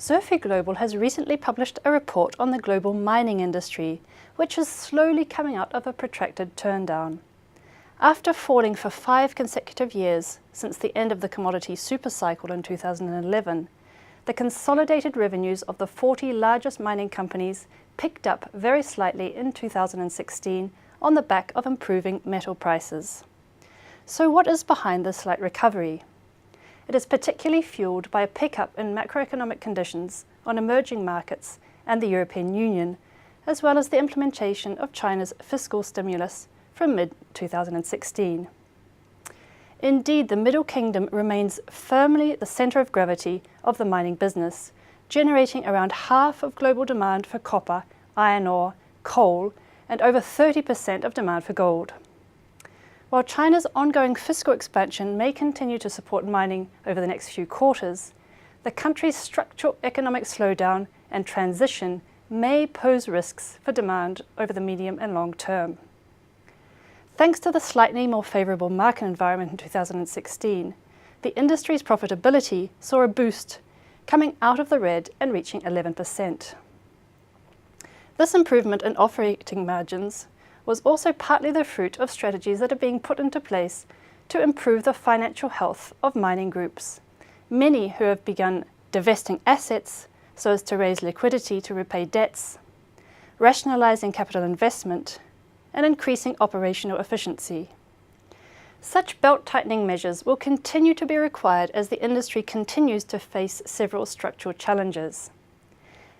Xerfi Global has recently published a report on the global mining industry, which is slowly coming out of a protracted turndown. After falling for 5 consecutive years since the end of the commodity supercycle in 2011, the consolidated revenues of the 40 largest mining companies picked up very slightly in 2016 on the back of improving metal prices. So what is behind this slight recovery? It is particularly fueled by a pickup in macroeconomic conditions on emerging markets and the European Union, as well as the implementation of China's fiscal stimulus from mid-2016. Indeed, the Middle Kingdom remains firmly the centre of gravity of the mining business, generating around half of global demand for copper, iron ore, coal, and over 30% of demand for gold. While China's ongoing fiscal expansion may continue to support mining over the next few quarters, the country's structural economic slowdown and transition may pose risks for demand over the medium and long term. Thanks to the slightly more favourable market environment in 2016, the industry's profitability saw a boost, coming out of the red and reaching 11%. This improvement in operating margins was also partly the fruit of strategies that are being put into place to improve the financial health of mining groups, many who have begun divesting assets so as to raise liquidity to repay debts, rationalising capital investment, and increasing operational efficiency. Such belt-tightening measures will continue to be required as the industry continues to face several structural challenges.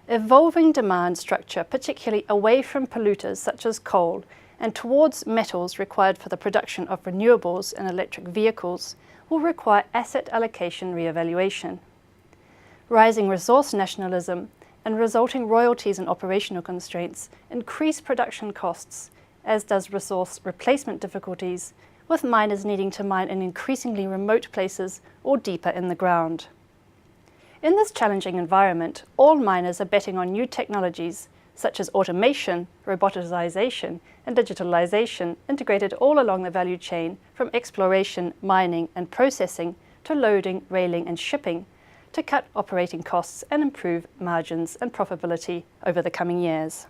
Evolving demand structure, particularly away from polluters such as coal and towards metals required for the production of renewables and electric vehicles, will require asset allocation re-evaluation. Rising resource nationalism and resulting royalties and operational constraints increase production costs, as does resource replacement difficulties, with miners needing to mine in increasingly remote places or deeper in the ground. In this challenging environment, all miners are betting on new technologies such as automation, roboticization, and digitalization integrated all along the value chain from exploration, mining, and processing to loading, railing, and shipping to cut operating costs and improve margins and profitability over the coming years.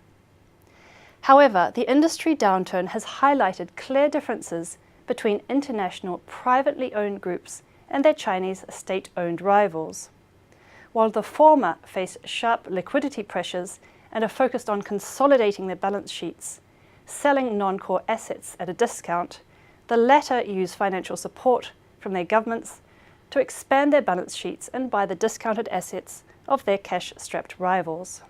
However, the industry downturn has highlighted clear differences between international privately owned groups and their Chinese state-owned rivals. While the former face sharp liquidity pressures and are focused on consolidating their balance sheets, selling non-core assets at a discount, the latter use financial support from their governments to expand their balance sheets and buy the discounted assets of their cash-strapped rivals.